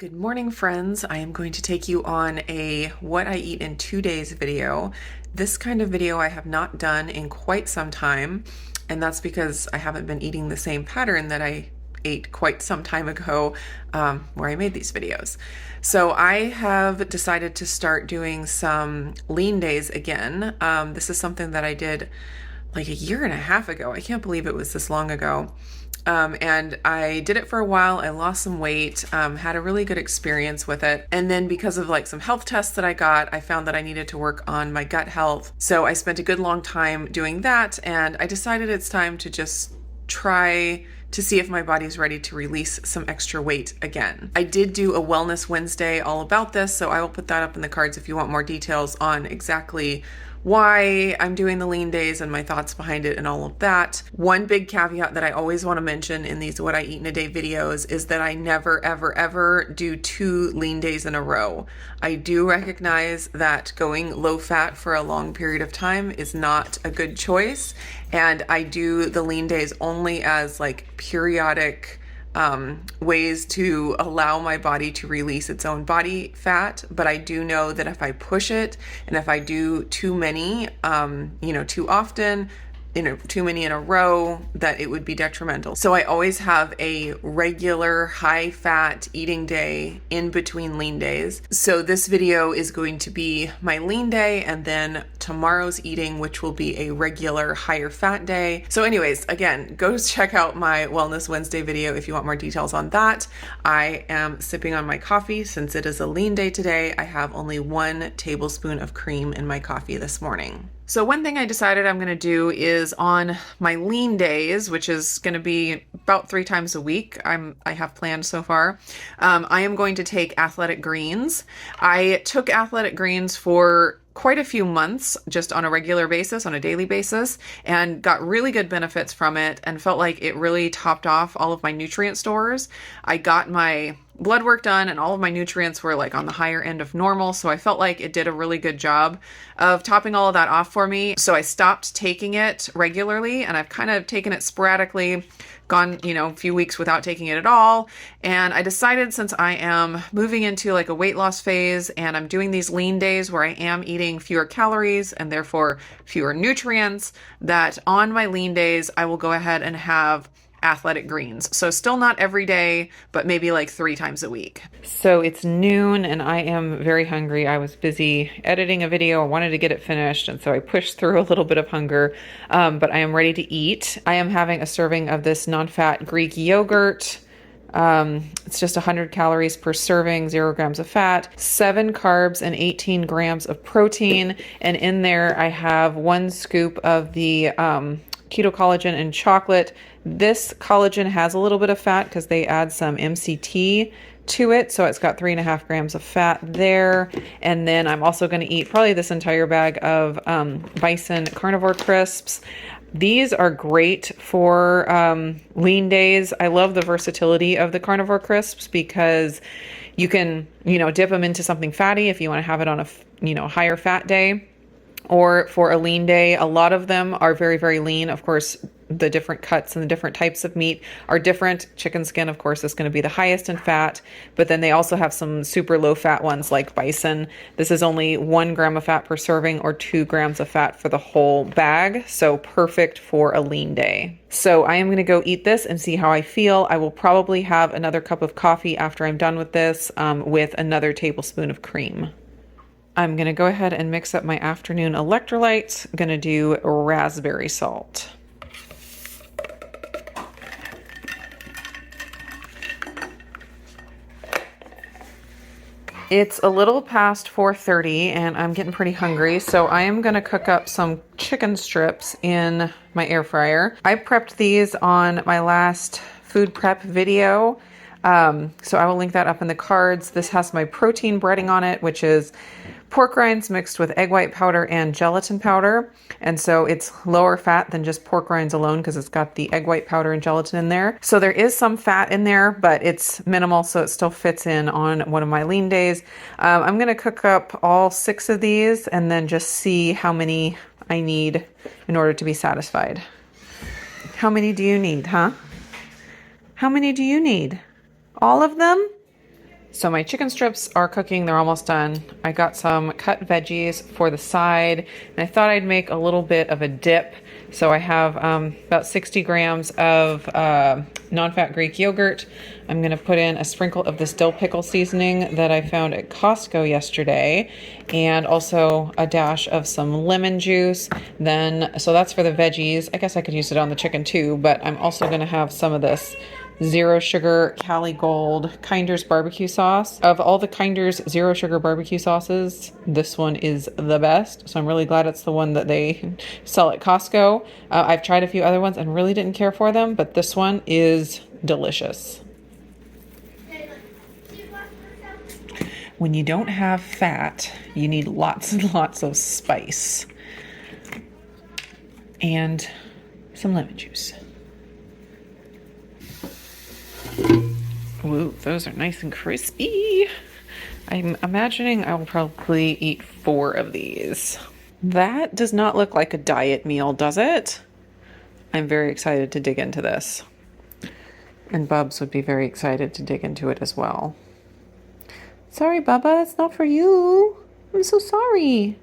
Good morning, friends. I am going to take you on a what I eat in 2 days video. This kind of video I have not done in quite some time, and that's because I haven't been eating the same pattern that I ate quite some time ago where I made these videos. So I have decided to start doing some lean days again. This is something that I did like a year and a half ago. I can't believe it was this long ago. And I did it for a while. I lost some weight, had a really good experience with it. And then because of like some health tests that I got, I found that I needed to work on my gut health. So I spent a good long time doing that. And I decided it's time to just try to see if my body's ready to release some extra weight again. I did do a Wellness Wednesday all about this, so I will put that up in the cards if you want more details on exactly why I'm doing the lean days and my thoughts behind it and all of that. One big caveat that I always want to mention in these what I eat in a day videos is that I never, ever, ever do 2 lean days in a row. I do recognize that going low fat for a long period of time is not a good choice. And I do the lean days only as like periodic ways to allow my body to release its own body fat. But I do know that if I push it and if I do too many, too often, too many in a row, that it would be detrimental. So I always have a regular high fat eating day in between lean days. So this video is going to be my lean day, and then tomorrow's eating, which will be a regular higher fat day. So anyways, again, go check out my Wellness Wednesday video if you want more details on that. I am sipping on my coffee since it is a lean day today. I have only 1 tablespoon of cream in my coffee this morning. So one thing I decided I'm going to do is on my lean days, which is going to be about 3 times a week, I have planned so far, I am going to take athletic greens. I took athletic greens for quite a few months just on a regular basis, on a daily basis, and got really good benefits from it and felt like it really topped off all of my nutrient stores. I got my blood work done and all of my nutrients were like on the higher end of normal. So I felt like it did a really good job of topping all of that off for me. So I stopped taking it regularly, and I've kind of taken it sporadically, gone, a few weeks without taking it at all. And I decided, since I am moving into like a weight loss phase and I'm doing these lean days where I am eating fewer calories and therefore fewer nutrients, that on my lean days, I will go ahead and have athletic greens. So still not every day, but maybe like 3 times a week. So it's noon and I am very hungry. I was busy editing a video. I wanted to get it finished, and so I pushed through a little bit of hunger, but I am ready to eat. I am having a serving of this non-fat Greek yogurt. It's just 100 calories per serving, 0 grams of fat, 7 carbs, and 18 grams of protein. And in there I have 1 scoop of the keto collagen and chocolate. This collagen has a little bit of fat because they add some MCT to it, so it's got 3.5 grams of fat there. And then I'm also going to eat probably this entire bag of bison carnivore crisps. These are great for lean days. I love the versatility of the carnivore crisps because you can, dip them into something fatty if you want to have it on a, higher fat day. Or for a lean day. A lot of them are very, very lean. Of course, the different cuts and the different types of meat are different. Chicken skin, of course, is going to be the highest in fat, but then they also have some super low fat ones like bison. This is only 1 gram of fat per serving or 2 grams of fat for the whole bag. So perfect for a lean day. So I am going to go eat this and see how I feel. I will probably have another cup of coffee after I'm done with this with another tablespoon of cream. I'm going to go ahead and mix up my afternoon electrolytes. I'm going to do raspberry salt. It's a little past 4:30 and I'm getting pretty hungry, so I am going to cook up some chicken strips in my air fryer. I prepped these on my last food prep video. So I will link that up in the cards. This has my protein breading on it, which is pork rinds mixed with egg white powder and gelatin powder. And so it's lower fat than just pork rinds alone because it's got the egg white powder and gelatin in there. So there is some fat in there, but it's minimal, so it still fits in on one of my lean days. I'm going to cook up all 6 of these and then just see how many I need in order to be satisfied. How many do you need, huh? How many do you need? All of them? So my chicken strips are cooking. They're almost done. I got some cut veggies for the side, and I thought I'd make a little bit of a dip. So I have about 60 grams of non-fat Greek yogurt. I'm gonna put in a sprinkle of this dill pickle seasoning that I found at Costco yesterday, and also a dash of some lemon juice. Then, so that's for the veggies. I guess I could use it on the chicken too, but I'm also gonna have some of this zero sugar Cali Gold Kinder's barbecue sauce. Of all the Kinder's zero sugar barbecue sauces, this one is the best. So I'm really glad it's the one that they sell at Costco. I've tried a few other ones and really didn't care for them, but this one is delicious. When you don't have fat, you need lots and lots of spice and some lemon juice. Ooh, those are nice and crispy. I'm imagining I'll probably eat 4 of these. That does not look like a diet meal, does it? I'm very excited to dig into this. And Bubs would be very excited to dig into it as well. Sorry, Bubba, it's not for you. I'm so sorry.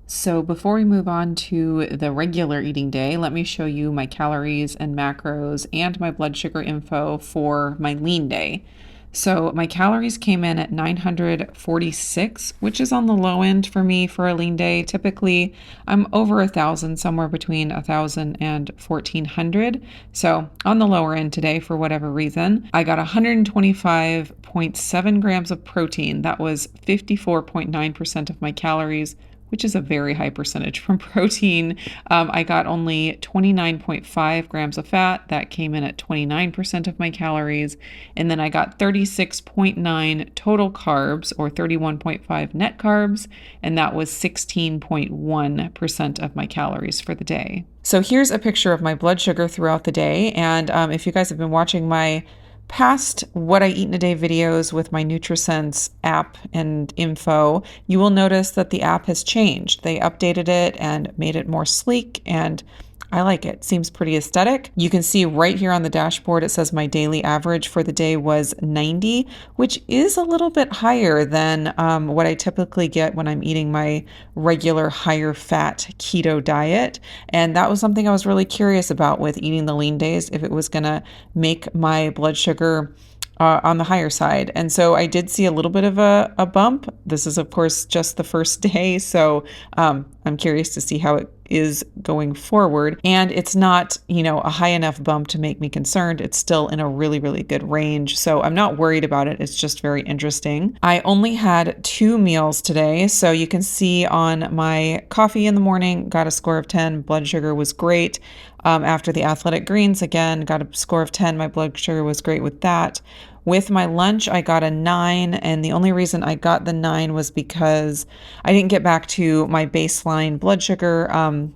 So before we move on to the regular eating day, let me show you my calories and macros and my blood sugar info for my lean day. So my calories came in at 946, which is on the low end for me for a lean day. Typically, I'm over 1,000, somewhere between 1,000 and 1,400. So on the lower end today, for whatever reason, I got 125.7 grams of protein. That was 54.9% of my calories, which is a very high percentage from protein. I got only 29.5 grams of fat. That came in at 29% of my calories. And then I got 36.9 total carbs, or 31.5 net carbs, and that was 16.1% of my calories for the day. So here's a picture of my blood sugar throughout the day. And if you guys have been watching my past What I Eat in a Day videos with my NutriSense app and info, you will notice that the app has changed. They updated it and made it more sleek, and I like it. Seems pretty aesthetic. You can see right here on the dashboard, it says my daily average for the day was 90, which is a little bit higher than what I typically get when I'm eating my regular higher fat keto diet. And that was something I was really curious about with eating the lean days, if it was gonna make my blood sugar on the higher side. And so I did see a little bit of a bump. This is, of course, just the first day. So I'm curious to see how it is going forward. And it's not, a high enough bump to make me concerned. It's still in a really, really good range. So I'm not worried about it. It's just very interesting. I only had 2 meals today. So you can see on my coffee in the morning, got a score of 10. Blood sugar was great. After the athletic greens, again, got a score of 10. My blood sugar was great with that. With my lunch, I got a 9, and the only reason I got the 9 was because I didn't get back to my baseline blood sugar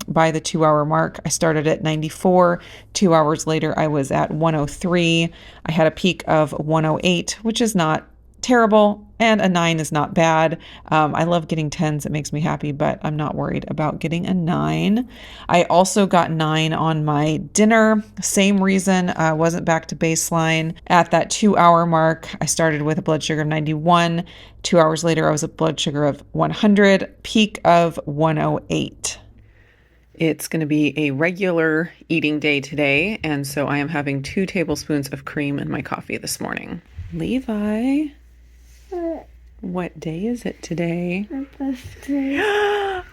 by the 2-hour mark. I started at 94. 2 hours later, I was at 103. I had a peak of 108, which is not terrible, and a 9 is not bad. I love getting 10s. It makes me happy, but I'm not worried about getting a 9. I also got 9 on my dinner. Same reason. I wasn't back to baseline. At that 2-hour mark, I started with a blood sugar of 91. 2 hours later, I was at blood sugar of 100, peak of 108. It's going to be a regular eating day today, and so I am having 2 tablespoons of cream in my coffee this morning. Levi, what day is it today? My birthday.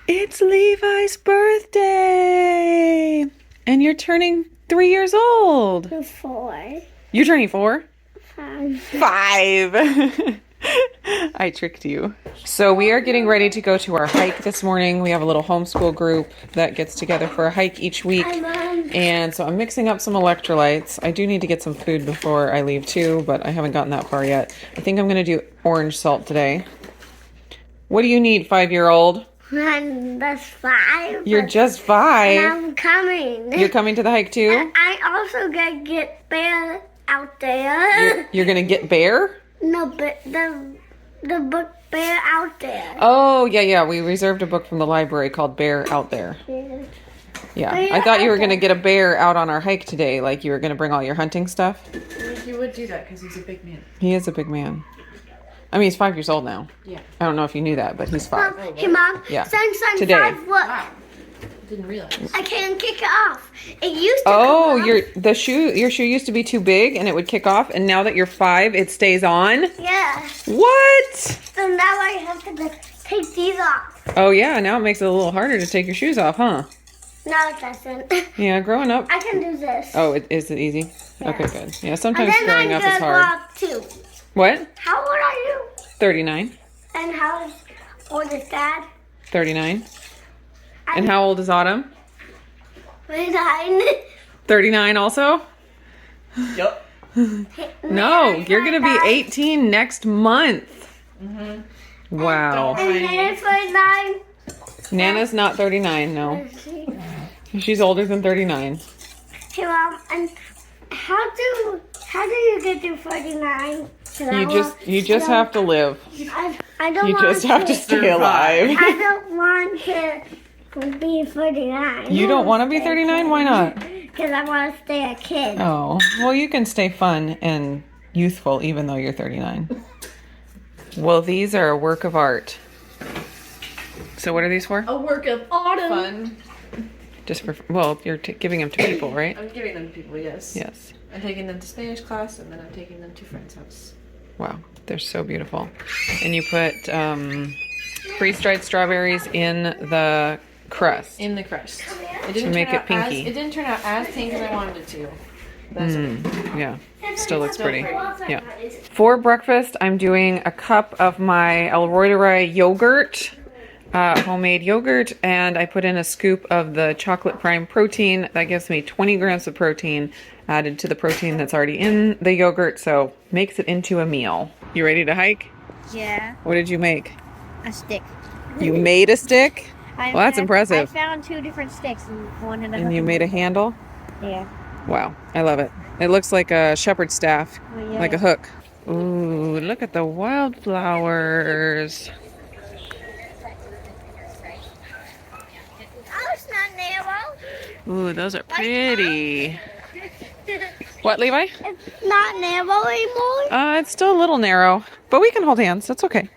It's Levi's birthday! And you're turning 3 years old. 4. You're turning 4? 5. 5! I tricked you. So we are getting ready to go to our hike this morning. We have a little homeschool group that gets together for a hike each week. And so I'm mixing up some electrolytes. I do need to get some food before I leave too, but I haven't gotten that far yet. I think I'm going to do orange salt today. What do you need, 5-year-old? I'm just 5. You're just 5. And I'm coming. You're coming to the hike too? And I also gotta get Bear out there. You're going to get Bear? No, but the book Bear Out There. Oh, yeah. We reserved a book from the library called Bear Out There. Yeah. I thought you were going to get a bear out on our hike today. Like you were going to bring all your hunting stuff. He would do that because he's a big man. He is a big man. I mean, he's 5 years old now. Yeah. I don't know if you knew that, but he's 5. Hey, Mom. Yeah. Since I'm Today. 5, look. Wow. Didn't realize. I can't kick it off. It used to Oh, come off. your shoe used to be too big and it would kick off, and now that you're 5, it stays on? Yeah. What? So now I have to take these off. Oh yeah, now it makes it a little harder to take your shoes off, huh? No, it doesn't. Yeah, growing up. I can do this. Oh, is it easy? Yeah. Okay, good. Yeah, And sometimes then growing I'm up is gonna hard. grow up too. What? How old are you? 39. And how old is Dad? 39. And how old is Autumn? 29. 39 also? Yep. No, you're gonna be 18 next month. Wow. And then 49. Nana's not 39, no. She's older than 39. Hey, Mom, and how do you get to 49? You just have to live. I don't You want just have to stay alive. I don't want to be 49. You don't want to be 39? Why not? Because I want to stay a kid. Oh, well, you can stay fun and youthful even though you're 39. Well, these are a work of art. So what are these for? A work of autumn. Fun. Just for, well, you're giving them to people, right? I'm giving them to people, yes. Yes. I'm taking them to Spanish class, and then I'm taking them to friend's house. Wow, they're so beautiful. And you put freeze-dried strawberries in the crust. In the crust. To make it pinky. It didn't turn out as pink as I wanted it to. That's okay. Yeah, still looks pretty. pretty. Yeah. For breakfast, I'm doing a cup of my El Roiderai yogurt, homemade yogurt, and I put in a scoop of the chocolate prime protein. That gives me 20 grams of protein added to the protein that's already in the yogurt, so makes it into a meal. You ready to hike? Yeah, What did you make? a stick. You made a stick? I Well, that's I impressive. found 2 different sticks and one had a And hook you in made it. a handle? Yeah. Wow, I love it. It looks like a shepherd's staff, Oh, yeah. like a hook. Ooh, look at the wildflowers. Oh, it's not narrow. Ooh, those are pretty. What, Levi? It's not narrow anymore. It's still a little narrow, but we can hold hands. That's okay.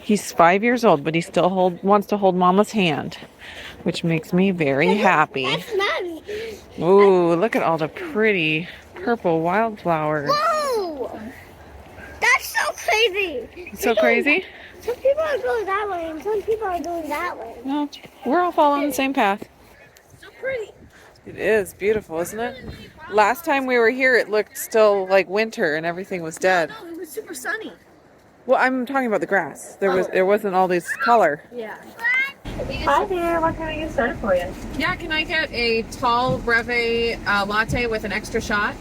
He's 5 years old, but he still wants to hold Mama's hand, which makes me very happy. That's not. Ooh, look at all the pretty purple wildflowers. Whoa! That's so crazy. So crazy? Some people are going that way, and some people are going that way. No, we're all following the same path. So pretty. It is beautiful, isn't it? Last time we were here, it looked still like winter and everything was dead. Oh, it was super sunny. Well, I'm talking about the grass. There wasn't all this color. Yeah. Hi there, what can I get started for you? Yeah, can I get a tall breve latte with an extra shot?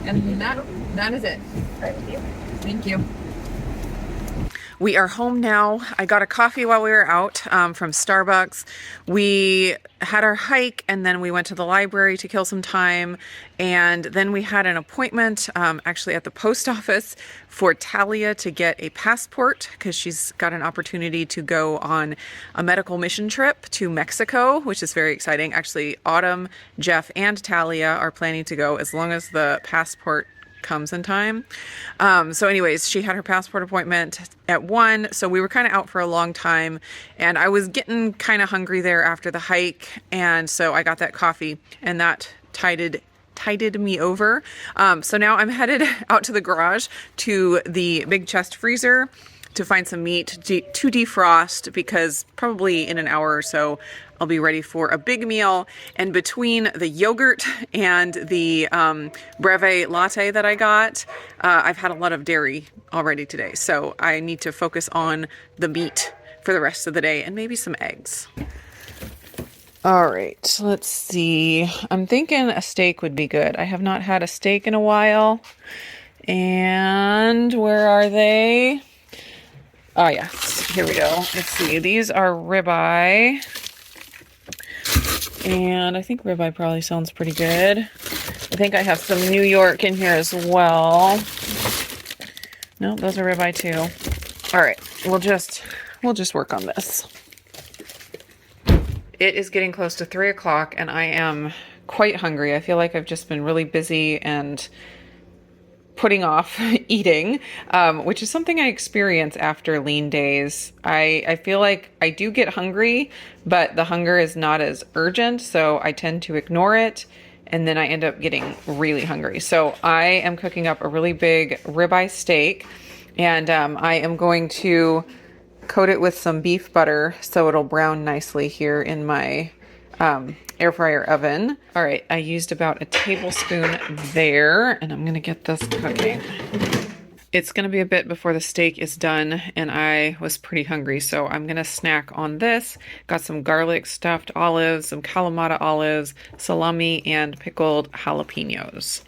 And that is it. Thank you. We are home now. I got a coffee while we were out from Starbucks. We had our hike and then we went to the library to kill some time. And then we had an appointment actually at the post office for Talia to get a passport because she's got an opportunity to go on a medical mission trip to Mexico, which is very exciting. Actually, Autumn, Jeff, and Talia are planning to go as long as the passport comes in time. So anyways, she had her passport appointment at 1, so we were kind of out for a long time, and I was getting kind of hungry there after the hike, and so I got that coffee, and that tided me over. So now I'm headed out to the garage to the big chest freezer to find some meat to defrost, because probably in an hour or so I'll be ready for a big meal. And between the yogurt and the breve latte that I got, I've had a lot of dairy already today, so I need to focus on the meat for the rest of the day and maybe some eggs. All right, let's see. I'm thinking a steak would be good. I have not had a steak in a while. And where are they? Oh, yes. Here we go. Let's see. These are ribeye. And I think ribeye probably sounds pretty good. I think I have some New York in here as well. No, those are ribeye too. All right. We'll just work on this. It is getting close to 3 o'clock and I am quite hungry. I feel like I've just been really busy and putting off eating, which is something I experience after lean days. I feel like I do get hungry, but the hunger is not as urgent, so I tend to ignore it, and then I end up getting really hungry. So I am cooking up a really big ribeye steak, and I am going to coat it with some beef butter so it'll brown nicely here in my air fryer oven. All right, I used about a tablespoon there, and I'm gonna get this cooking. It's gonna be a bit before the steak is done, and I was pretty hungry, so I'm gonna snack on this. Got some garlic stuffed olives, some Kalamata olives, salami, and pickled jalapenos.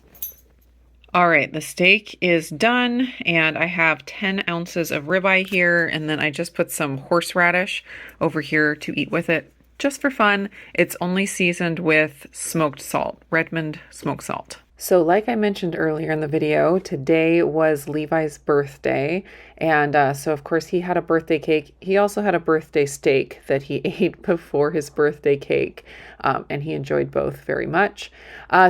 All right, the steak is done, and I have 10 ounces of ribeye here, and then I just put some horseradish over here to eat with it, just for fun. It's only seasoned with smoked salt, Redmond smoked salt. So like I mentioned earlier in the video, today was Levi's birthday, and so of course he had a birthday cake. He also had a birthday steak that he ate before his birthday cake, and he enjoyed both very much.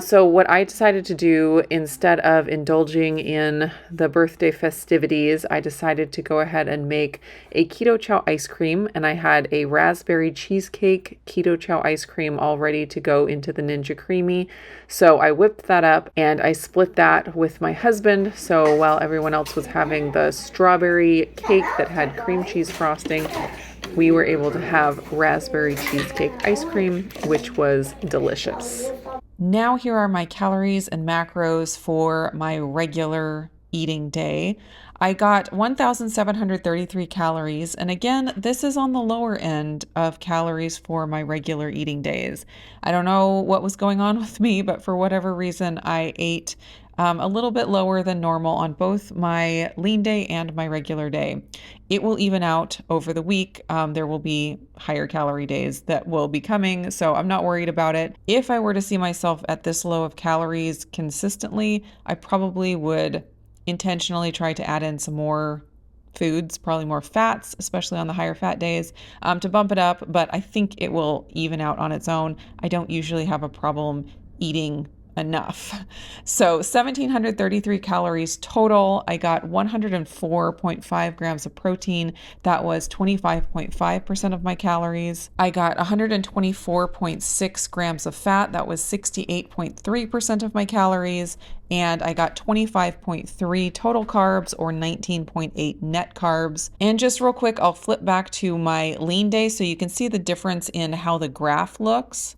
So what I decided to do, instead of indulging in the birthday festivities, I decided to go ahead and make a keto chow ice cream, and I had a raspberry cheesecake keto chow ice cream all ready to go into the Ninja Creamy. So I whipped that up and I split that with my husband. So while everyone else was having the strawberry cake that had cream cheese frosting, we were able to have raspberry cheesecake ice cream, which was delicious. Now here are my calories and macros for my regular eating day. I got 1,733 calories, and again, this is on the lower end of calories for my regular eating days. I don't know what was going on with me, but for whatever reason, I ate a little bit lower than normal on both my lean day and my regular day. It will even out over the week. There will be higher calorie days that will be coming, so I'm not worried about it. If I were to see myself at this low of calories consistently, I probably would intentionally try to add in some more foods, probably more fats, especially on the higher fat days, to bump it up, but I think it will even out on its own. I don't usually have a problem eating enough. So 1,733 calories total. I got 104.5 grams of protein. That was 25.5% of my calories. I got 124.6 grams of fat. That was 68.3% of my calories. And I got 25.3 total carbs, or 19.8 net carbs. And just real quick, I'll flip back to my lean day so you can see the difference in how the graph looks.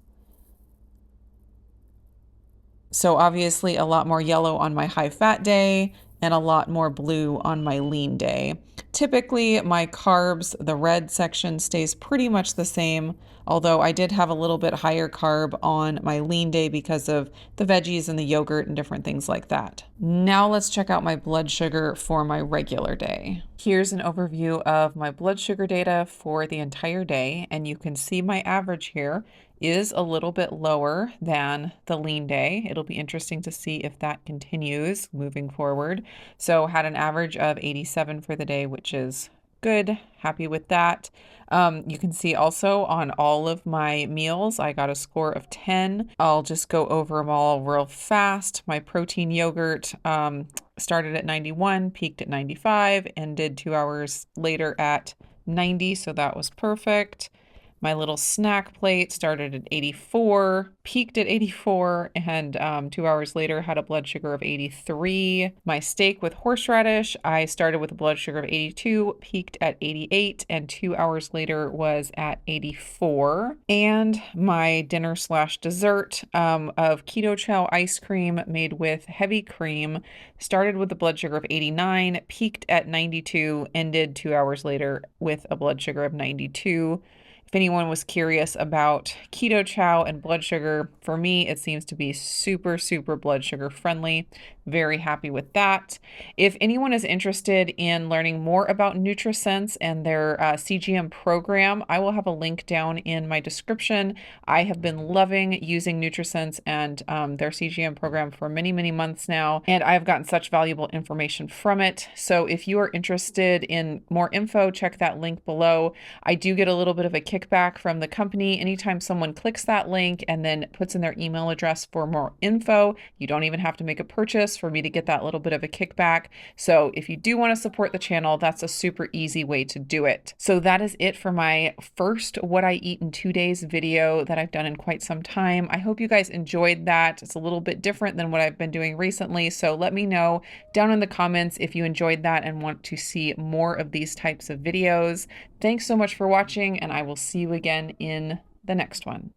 So obviously a lot more yellow on my high fat day and a lot more blue on my lean day. Typically my carbs, the red section, stays pretty much the same, although I did have a little bit higher carb on my lean day because of the veggies and the yogurt and different things like that. Now let's check out my blood sugar for my regular day. Here's an overview of my blood sugar data for the entire day, and you can see my average here is a little bit lower than the lean day. It'll be interesting to see if that continues moving forward. So had an average of 87 for the day, which is good. Happy with that. You can see also on all of my meals, I got a score of 10. I'll just go over them all real fast. My protein yogurt started at 91, peaked at 95, ended 2 hours later at 90, so that was perfect. My little snack plate started at 84, peaked at 84, and 2 hours later had a blood sugar of 83. My steak with horseradish, I started with a blood sugar of 82, peaked at 88, and 2 hours later was at 84. And my dinner/dessert of keto chow ice cream made with heavy cream started with a blood sugar of 89, peaked at 92, ended 2 hours later with a blood sugar of 92. If anyone was curious about keto chow and blood sugar, for me, it seems to be super, super blood sugar friendly. Very happy with that. If anyone is interested in learning more about NutriSense and their CGM program, I will have a link down in my description. I have been loving using NutriSense and their CGM program for many, many months now, and I've gotten such valuable information from it. So if you are interested in more info, check that link below. I do get a little bit of a kickback from the company anytime someone clicks that link and then puts in their email address for more info. You don't even have to make a purchase. videos for me to get that little bit of a kickback. So if you do want to support the channel, that's a super easy way to do it. So that is it for my first What I Eat in 2 Days video that I've done in quite some time. I hope you guys enjoyed that. It's a little bit different than what I've been doing recently. So let me know down in the comments if you enjoyed that and want to see more of these types of videos. Thanks so much for watching, and I will see you again in the next one.